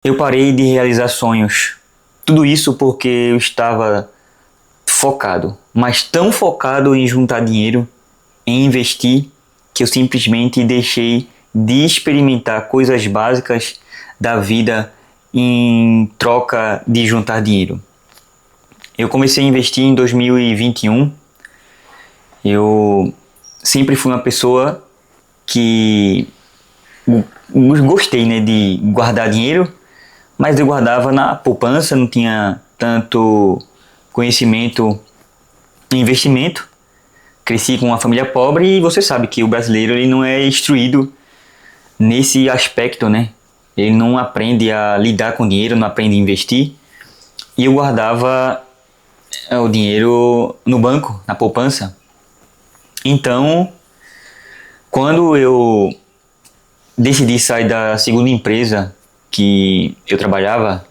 Eu parei de realizar sonhos. Tudo isso porque eu estava focado, mas tão focado em juntar dinheiro, em investir, que eu simplesmente deixei de experimentar coisas básicas da vida em troca de juntar dinheiro. Eu comecei a investir em 2021. Eu sempre fui uma pessoa que gostei, né, de guardar dinheiro, mas eu guardava na poupança, não tinha tanto conhecimento em investimento. Cresci com uma família pobre e você sabe que o brasileiro ele não é instruído nesse aspecto, né? Ele não aprende a lidar com dinheiro, não aprende a investir. E eu guardava o dinheiro no banco, na poupança. Então, quando eu decidi sair da segunda empresa que eu trabalhava,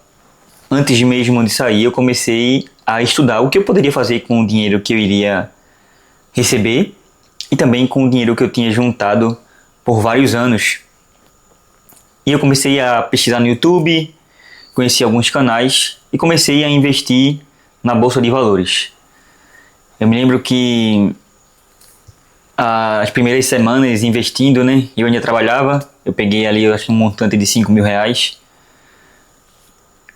antes mesmo de sair, eu comecei a estudar o que eu poderia fazer com o dinheiro que eu iria receber e também com o dinheiro que eu tinha juntado por vários anos. E eu comecei a pesquisar no YouTube, conheci alguns canais e comecei a investir na bolsa de valores. Eu me lembro que as primeiras semanas investindo, né, eu ainda trabalhava, eu peguei ali, eu acho, um montante de R$ 5.000.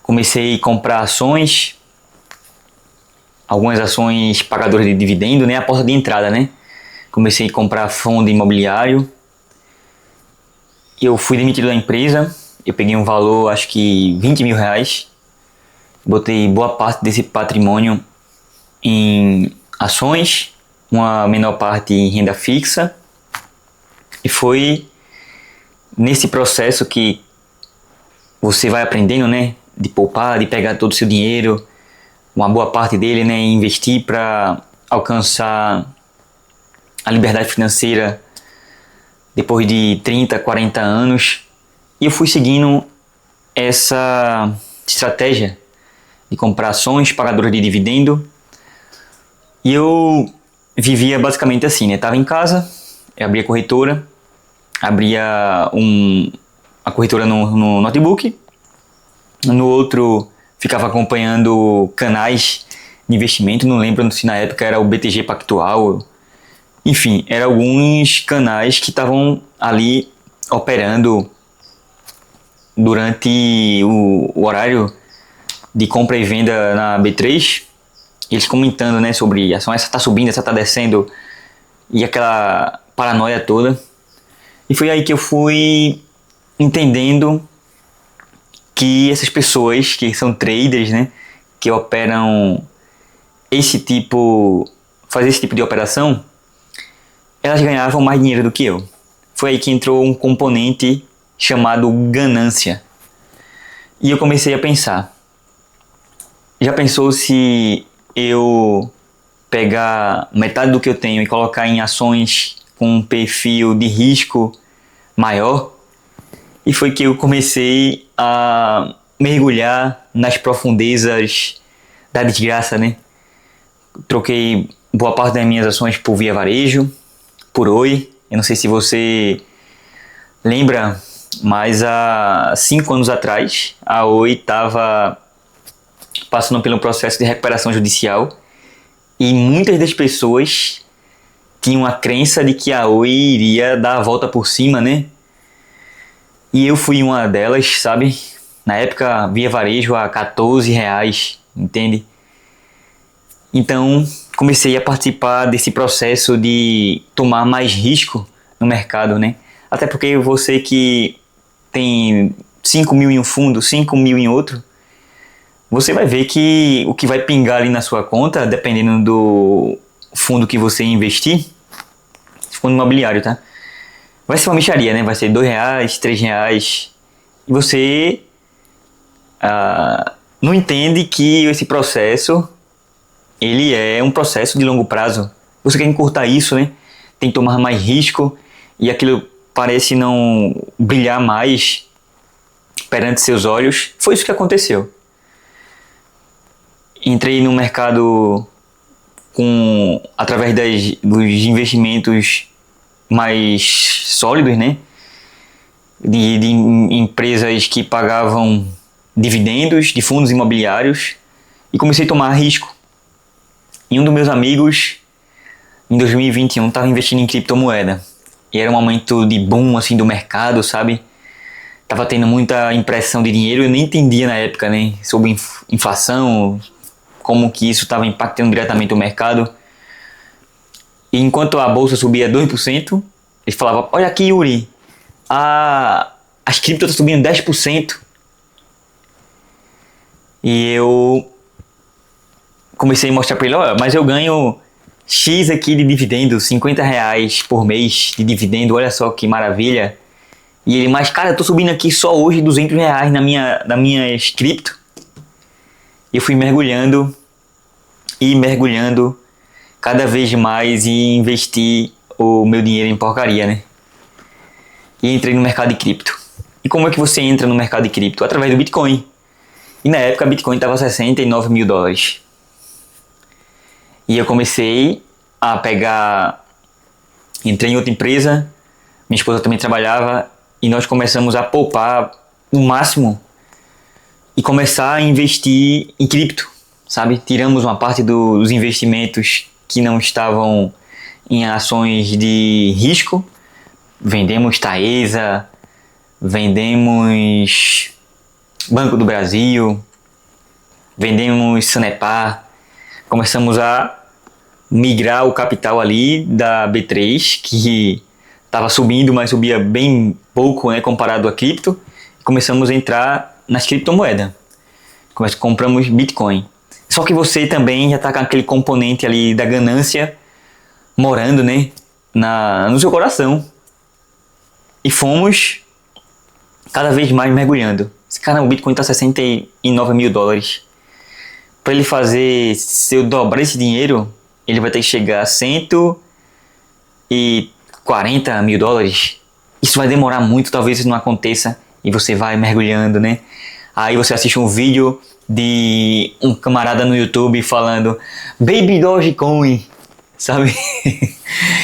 Comecei a comprar ações, algumas ações pagadoras de dividendo, né, a porta de entrada, né. Comecei a comprar fundo imobiliário. Eu fui demitido da empresa, eu peguei um valor, acho que R$ 20.000, botei boa parte desse patrimônio em ações, uma menor parte em renda fixa, e foi nesse processo que você vai aprendendo, né, de poupar, de pegar todo o seu dinheiro, uma boa parte dele, né, e investir para alcançar a liberdade financeira depois de 30, 40 anos. E eu fui seguindo essa estratégia de comprar ações pagadoras de dividendo. E eu vivia basicamente assim, né? Tava em casa, eu abria a corretora, abria a corretora no notebook, no outro ficava acompanhando canais de investimento, não lembro se na época era o BTG Pactual, enfim, eram alguns canais que estavam ali operando durante o horário de compra e venda na B3, eles comentando, né, sobre a ação, essa tá subindo, essa tá descendo, e aquela paranoia toda. E foi aí que eu fui entendendo que essas pessoas que são traders, né, que operam fazer esse tipo de operação, elas ganhavam mais dinheiro do que eu. Foi aí que entrou um componente chamado ganância. E eu comecei a pensar, já pensou se eu pegar metade do que eu tenho e colocar em ações com um perfil de risco maior? E foi que eu comecei a mergulhar nas profundezas da desgraça, né? Troquei boa parte das minhas ações por Via Varejo, por Oi. Eu não sei se você lembra, mas há 5 anos atrás a Oi estava passando pelo processo de recuperação judicial e muitas das pessoas tinham a crença de que a Oi iria dar a volta por cima, né? E eu fui uma delas, sabe? Na época, Via Varejo a R$ 14, entende? Então, comecei a participar desse processo de tomar mais risco no mercado, né? Até porque você que tem 5.000 em um fundo, 5.000 em outro, você vai ver que o que vai pingar ali na sua conta, dependendo do fundo que você investir, fundo imobiliário, tá? Vai ser uma mixaria, né? Vai ser R$ 2, R$ 3. E você não entende que esse processo, ele é um processo de longo prazo. Você quer encurtar isso, né? Tem que tomar mais risco e aquilo parece não brilhar mais perante seus olhos. Foi isso que aconteceu. Entrei no mercado através dos investimentos mais sólidos, né? De empresas que pagavam dividendos de fundos imobiliários e comecei a tomar risco. E um dos meus amigos, em 2021, estava investindo em criptomoeda. E era um momento de boom assim, do mercado, sabe? Tava tendo muita impressão de dinheiro, eu nem entendia na época, né? Sobre inflação, como que isso estava impactando diretamente o mercado. E enquanto a bolsa subia 2%, ele falava, olha aqui, Yuri, as criptos estão subindo 10%. E eu comecei a mostrar para ele, olha, mas eu ganho X aqui de dividendo, R$ 50 por mês de dividendo, olha só que maravilha. E ele, mas cara, eu tô subindo aqui só hoje R$ 200 na minha cripto. E eu fui mergulhando cada vez mais e investi o meu dinheiro em porcaria, né? E entrei no mercado de cripto. E como é que você entra no mercado de cripto? Através do Bitcoin. E na época, Bitcoin estava $69 mil. E eu comecei a entrei em outra empresa, minha esposa também trabalhava, e nós começamos a poupar o máximo e começar a investir em cripto, sabe? Tiramos uma parte dos investimentos que não estavam em ações de risco, vendemos Taesa, vendemos Banco do Brasil, vendemos Sanepar, começamos a migrar o capital ali da B3, que estava subindo, mas subia bem pouco, né, comparado a cripto, e começamos a entrar nas criptomoedas. Compramos Bitcoin. Só que você também já está com aquele componente ali da ganância morando, né, no seu coração. E fomos cada vez mais mergulhando. Cara, o Bitcoin está $69 mil. Para ele fazer, se eu dobrar esse dinheiro, ele vai ter que chegar a $140 mil. Isso vai demorar muito, talvez isso não aconteça. E você vai mergulhando, né? Aí você assiste um vídeo de um camarada no YouTube falando Baby Dogecoin, sabe?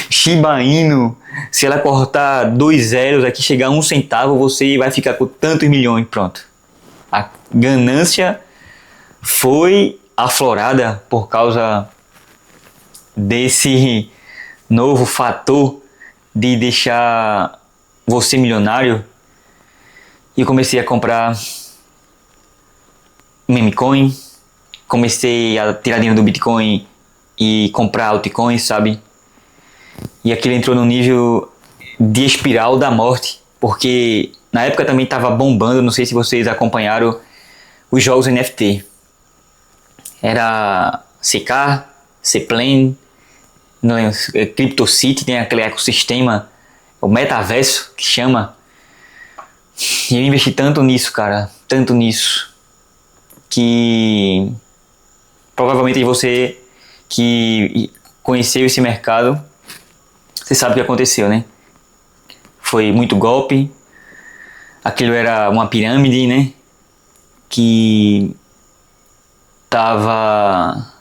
Shiba Inu, se ela cortar 2 zeros aqui, chegar a 1 centavo, você vai ficar com tantos milhões. Pronto. A ganância foi aflorada por causa desse novo fator de deixar você milionário. E eu comecei a comprar meme coin, comecei a tirar dinheiro do Bitcoin e comprar altcoins, sabe? E aquilo entrou no nível de espiral da morte, porque na época também estava bombando, não sei se vocês acompanharam os jogos NFT. Era CK, Cplane, CryptoCity, tem aquele ecossistema, o metaverso que chama. E eu investi tanto nisso, cara, tanto nisso, que provavelmente você que conheceu esse mercado, você sabe o que aconteceu, né? Foi muito golpe, aquilo era uma pirâmide, né? Que tava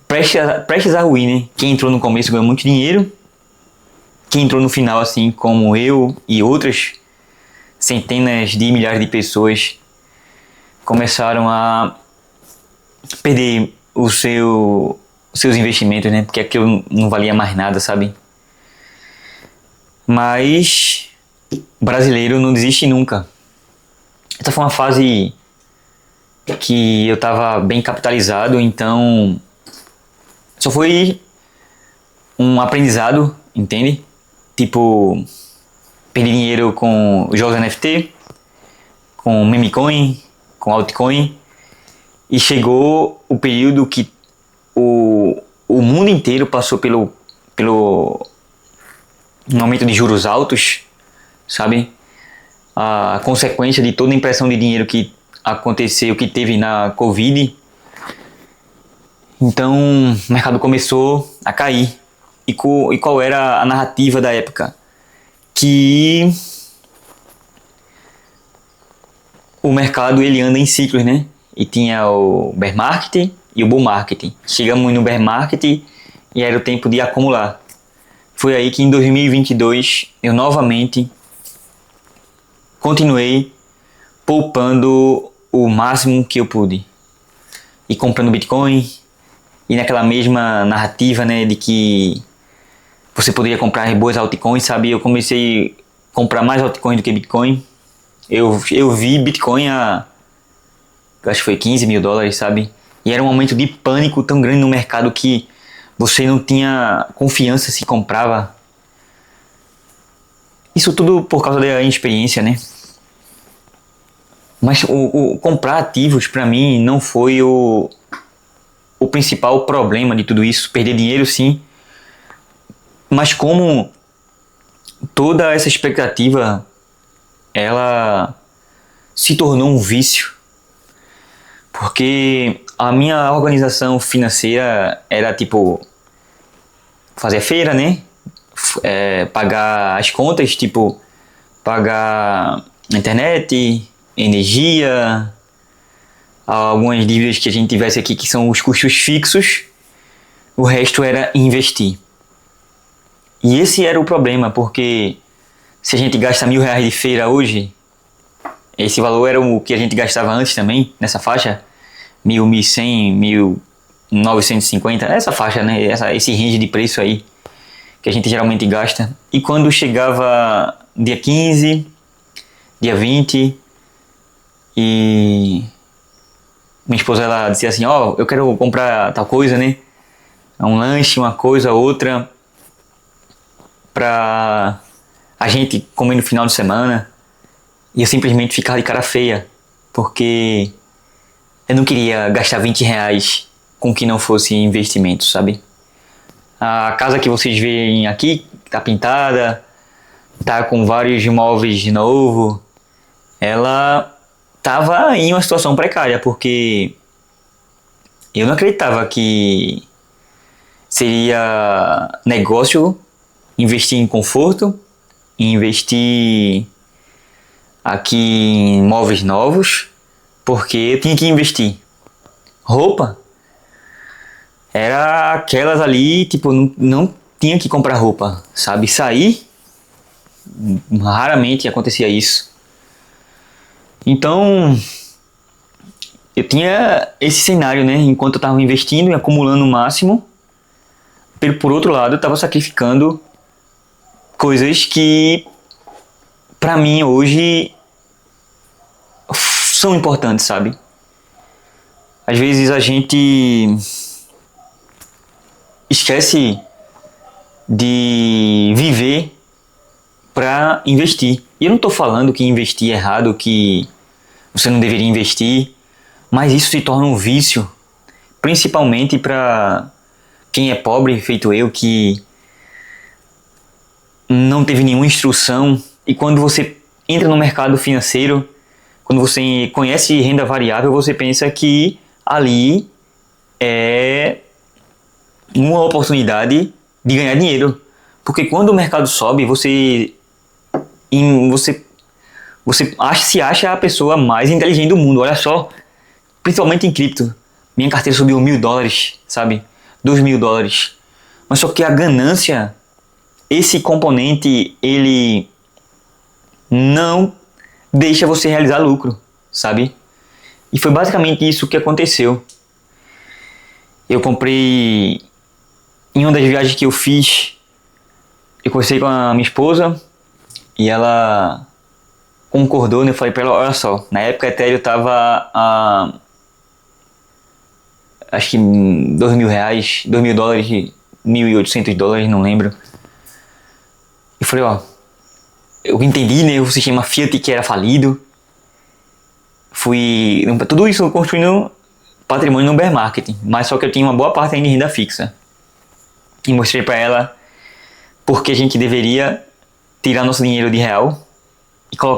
prestes a ruir, né? Quem entrou no começo ganhou muito dinheiro, quem entrou no final, assim como eu e outras centenas de milhares de pessoas, começaram a perder os seus investimentos, né? Porque aquilo não valia mais nada, sabe? Mas brasileiro não desiste nunca. Essa foi uma fase que eu estava bem capitalizado, então só foi um aprendizado, entende? Tipo, perdi dinheiro com jogos NFT, com meme coin, com altcoin, e chegou o período que o mundo inteiro passou pelo um aumento de juros altos, sabe? A consequência de toda a impressão de dinheiro que aconteceu, que teve na Covid. Então o mercado começou a cair. E qual era a narrativa da época? Que o mercado ele anda em ciclos, né? E tinha o bear market e o bull market. Chegamos no bear market e era o tempo de acumular. Foi aí que em 2022 eu novamente continuei poupando o máximo que eu pude. E comprando Bitcoin, e naquela mesma narrativa, né, de que você poderia comprar boas altcoins, sabe? Eu comecei a comprar mais altcoins do que Bitcoin. Eu vi Bitcoin acho que foi 15 mil dólares, sabe? E era um momento de pânico tão grande no mercado que você não tinha confiança se comprava. Isso tudo por causa da inexperiência, né? Mas o comprar ativos para mim não foi o principal problema de tudo isso. Perder dinheiro, sim. Mas como toda essa expectativa, ela se tornou um vício. Porque a minha organização financeira era tipo fazer feira, né? Pagar as contas, tipo pagar internet, energia, algumas dívidas que a gente tivesse aqui que são os custos fixos. O resto era investir. E esse era o problema, porque se a gente gasta R$1.000 de feira hoje, esse valor era o que a gente gastava antes também, nessa faixa, 1.000, 1.100, 1.950, essa faixa, né? Esse range de preço aí, que a gente geralmente gasta. E quando chegava dia 15, dia 20, e minha esposa, ela dizia assim, eu quero comprar tal coisa, né? Um lanche, uma coisa, outra, pra a gente comer no final de semana. E eu simplesmente ficava de cara feia, porque eu não queria gastar R$20 com que não fosse investimento, sabe? A casa que vocês veem aqui, tá pintada, tá com vários móveis de novo, ela tava em uma situação precária, porque eu não acreditava que seria negócio investir em conforto, investir aqui em móveis novos, porque eu tinha que investir. Roupa era aquelas ali, tipo, não tinha que comprar roupa, sabe? Sair, raramente acontecia isso. Então, eu tinha esse cenário, né? Enquanto eu estava investindo e acumulando o máximo, por outro lado, eu estava sacrificando coisas que, para mim, hoje são importantes, sabe? Às vezes a gente esquece de viver para investir. E eu não estou falando que investir é errado, que você não deveria investir, mas isso se torna um vício, principalmente para quem é pobre, feito eu, que não teve nenhuma instrução. E quando você entra no mercado financeiro, quando você conhece renda variável, você pensa que ali é uma oportunidade de ganhar dinheiro. Porque quando o mercado sobe, você se acha a pessoa mais inteligente do mundo. Olha só, principalmente em cripto. Minha carteira subiu $1.000, sabe? $2.000. Mas só que a ganância, esse componente, ele não deixa você realizar lucro, sabe? E foi basicamente isso que aconteceu. Eu comprei, em uma das viagens que eu fiz, eu conversei com a minha esposa e ela concordou, né? Eu falei pra ela, olha só, na época a Ethereum tava a acho que R$2.000, $2.000, $1.800, não lembro. Eu falei, eu entendi, né, o sistema Fiat que era falido. Tudo isso construindo patrimônio no bear market, mas só que eu tinha uma boa parte ainda em renda fixa. E mostrei para ela porque a gente deveria tirar nosso dinheiro de real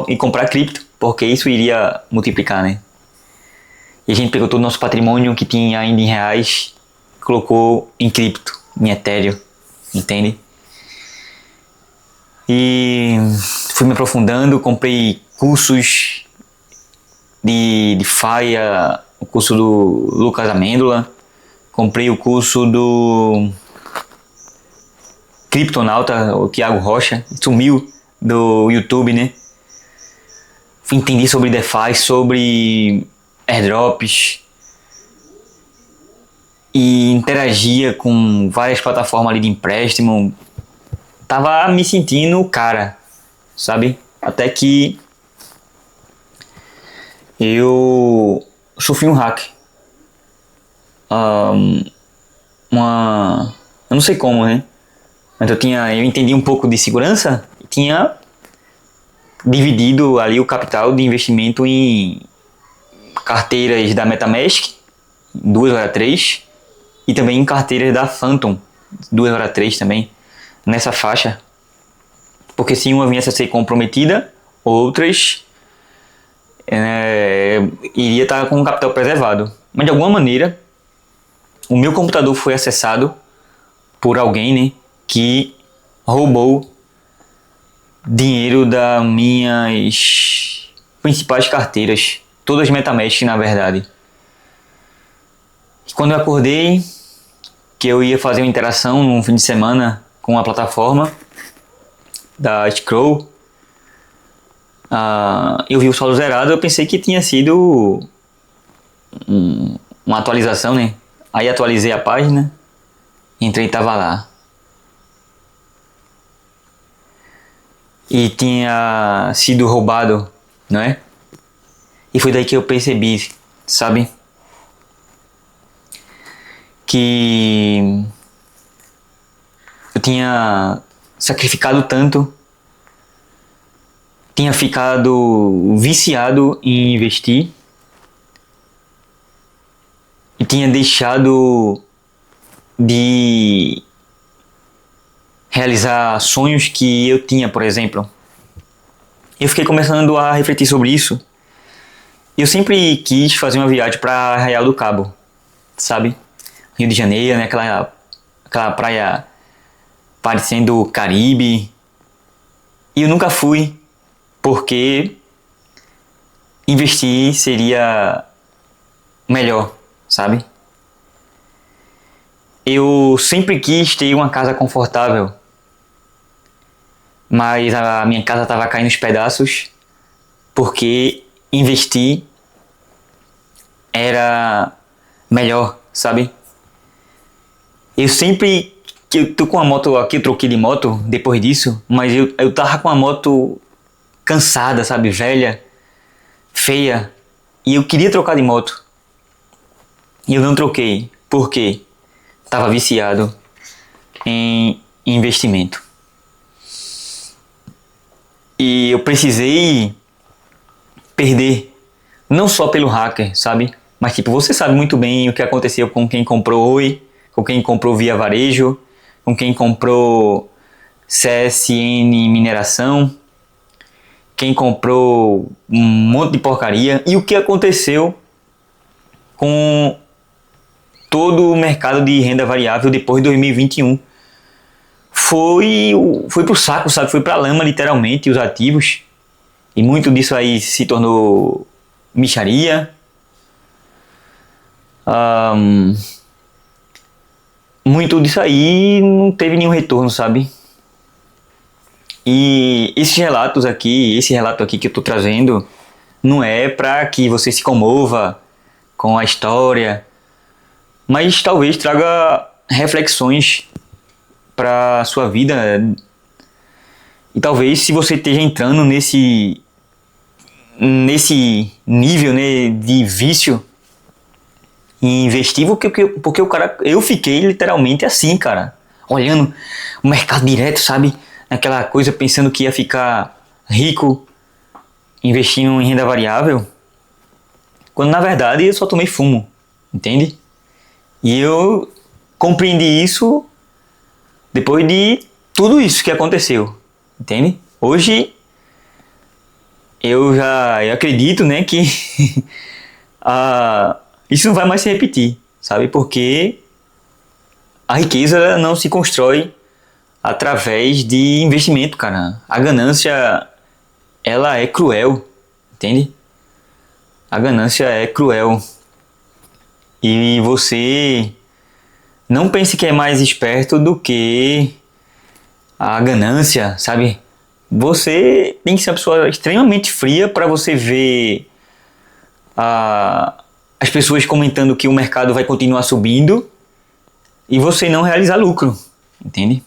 e comprar cripto, porque isso iria multiplicar, né? E a gente pegou todo o nosso patrimônio que tinha ainda em reais e colocou em cripto, em Ethereum, entende? E fui me aprofundando, comprei cursos de FIA, o curso do Lucas Amêndola, comprei o curso do Criptonauta, o Thiago Rocha, sumiu do YouTube, né? entendi sobre DeFi, sobre airdrops e interagia com várias plataformas ali de empréstimo. Tava me sentindo o cara, sabe? Até que eu sofri um hack. Eu não sei como, né? Mas eu entendi um pouco de segurança e tinha dividido ali o capital de investimento em carteiras da MetaMask, 2/3, e também em carteiras da Phantom, 2/3 também, nessa faixa. Porque se uma viesse a ser comprometida, outras iria estar com o capital preservado. Mas de alguma maneira, o meu computador foi acessado por alguém, né, que roubou dinheiro das minhas principais carteiras, todas MetaMask na verdade. E quando eu acordei, que eu ia fazer uma interação num fim de semana com a plataforma da Scroll, eu vi o saldo zerado, eu pensei que tinha sido uma atualização, né? Aí atualizei a página, entrei e tava lá. E tinha sido roubado, não é? E foi daí que eu percebi, sabe? Que eu tinha sacrificado tanto, tinha ficado viciado em investir e tinha deixado de realizar sonhos que eu tinha, por exemplo. Eu fiquei começando a refletir sobre isso. Eu sempre quis fazer uma viagem para Arraial do Cabo, sabe? Rio de Janeiro, né? Aquela praia parecendo Caribe. E eu nunca fui, porque investir seria melhor, sabe? Eu sempre quis ter uma casa confortável, mas a minha casa estava caindo aos pedaços porque investir era melhor, sabe? Eu sempre que eu tô com a moto aqui, eu troquei de moto depois disso, mas eu tava com a moto cansada, sabe? Velha, feia, e eu queria trocar de moto. E eu não troquei. Por quê? Tava viciado em investimento. E eu precisei perder, não só pelo hacker, sabe? Mas tipo, você sabe muito bem o que aconteceu com quem comprou Oi, com quem comprou Via Varejo, com quem comprou CSN Mineração, quem comprou um monte de porcaria, e o que aconteceu com todo o mercado de renda variável depois de 2021. Foi pro saco, sabe? Foi pra lama, literalmente, os ativos. E muito disso aí se tornou mixaria. Muito disso aí não teve nenhum retorno, sabe? E esse relato aqui que eu tô trazendo, não é pra que você se comova com a história, mas talvez traga reflexões para sua vida. E talvez, se você esteja entrando nesse nível, né, de vício em investir, porque eu fiquei literalmente assim, cara, olhando o mercado direto, sabe, aquela coisa, pensando que ia ficar rico investindo em renda variável, quando na verdade eu só tomei fumo, entende? E eu compreendi isso depois de tudo isso que aconteceu, entende? Hoje eu acredito, né, que isso não vai mais se repetir, sabe? Porque a riqueza não se constrói através de investimento, cara. A ganância, ela é cruel, entende? A ganância é cruel. E você não pense que é mais esperto do que a ganância, sabe? você tem que ser uma pessoa extremamente fria para você ver as pessoas comentando que o mercado vai continuar subindo e você não realizar lucro, entende?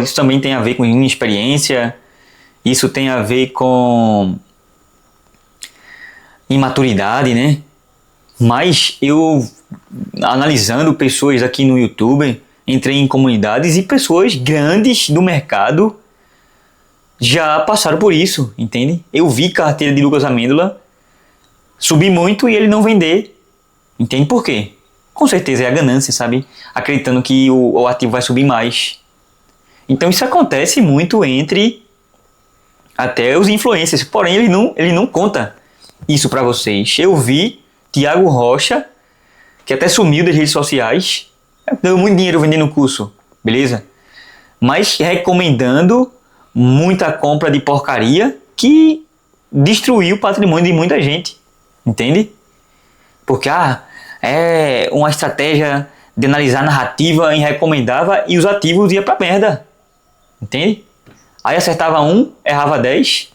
Isso também tem a ver com inexperiência, isso tem a ver com imaturidade, né? Mas eu, analisando pessoas aqui no YouTube, entrei em comunidades e pessoas grandes do mercado já passaram por isso, entende? Eu vi carteira de Lucas Amêndola subir muito e ele não vender, entende por quê? Com certeza é a ganância, sabe? Acreditando que o ativo vai subir mais. Então isso acontece muito entre até os influencers, porém ele não conta isso para vocês. Eu vi Thiago Rocha, que até sumiu das redes sociais, deu muito dinheiro vendendo curso, beleza? Mas recomendando muita compra de porcaria que destruiu o patrimônio de muita gente, entende? Porque é uma estratégia de analisar narrativa irrecomendável e os ativos iam pra merda, entende? Aí acertava 1, errava 10.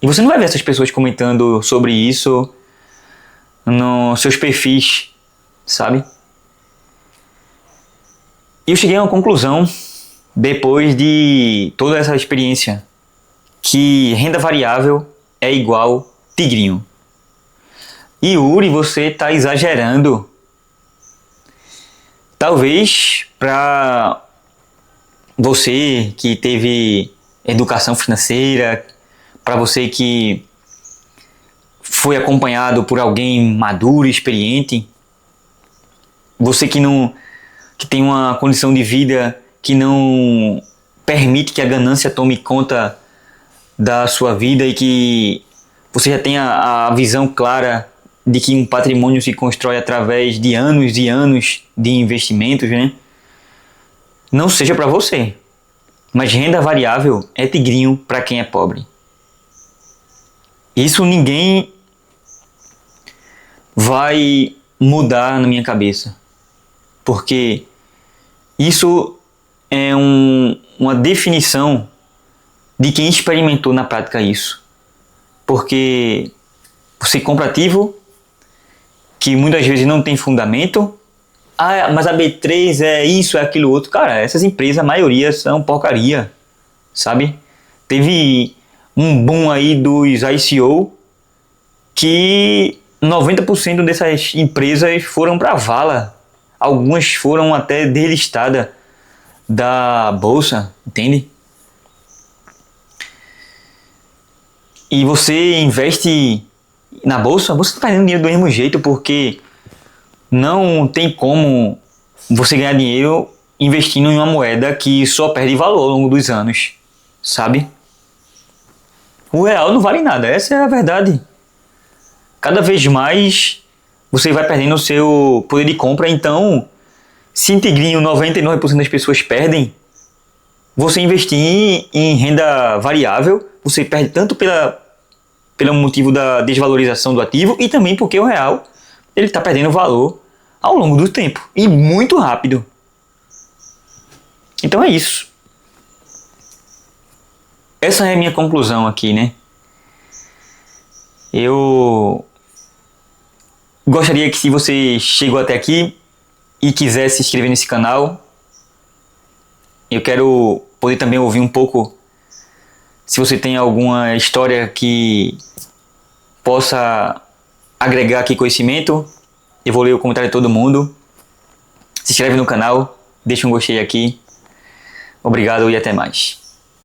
E você não vai ver essas pessoas comentando sobre isso nos seus perfis, sabe? E eu cheguei a uma conclusão, depois de toda essa experiência, que renda variável é igual tigrinho. E Yuri, você está exagerando. Talvez para você que teve educação financeira, para você que foi acompanhado por alguém maduro e experiente, você que tem uma condição de vida que não permite que a ganância tome conta da sua vida e que você já tenha a visão clara de que um patrimônio se constrói através de anos e anos de investimentos, né? Não seja para você. Mas renda variável é tigrinho para quem é pobre. Isso ninguém vai mudar na minha cabeça. Porque isso é uma definição de quem experimentou na prática isso. Porque você compra ativo que muitas vezes não tem fundamento. Mas a B3 é isso, é aquilo outro. Cara, essas empresas, a maioria são porcaria, sabe? Teve um boom aí dos ICO que 90% dessas empresas foram para a vala. Algumas foram até deslistadas da bolsa, entende? E você investe na bolsa, você está perdendo dinheiro do mesmo jeito, porque não tem como você ganhar dinheiro investindo em uma moeda que só perde valor ao longo dos anos, sabe? O real não vale nada, essa é a verdade. Cada vez mais você vai perdendo o seu poder de compra, então, se em tigrinho 99% das pessoas perdem, você investir em renda variável, você perde tanto pelo motivo da desvalorização do ativo e também porque o real ele está perdendo valor ao longo do tempo e muito rápido. Então é isso. Essa é a minha conclusão aqui, né? Eu gostaria que, se você chegou até aqui e quiser se inscrever nesse canal, eu quero poder também ouvir um pouco, se você tem alguma história que possa agregar aqui conhecimento. Eu vou ler o comentário de todo mundo. Se inscreve no canal, deixa um gostei aqui. Obrigado e até mais.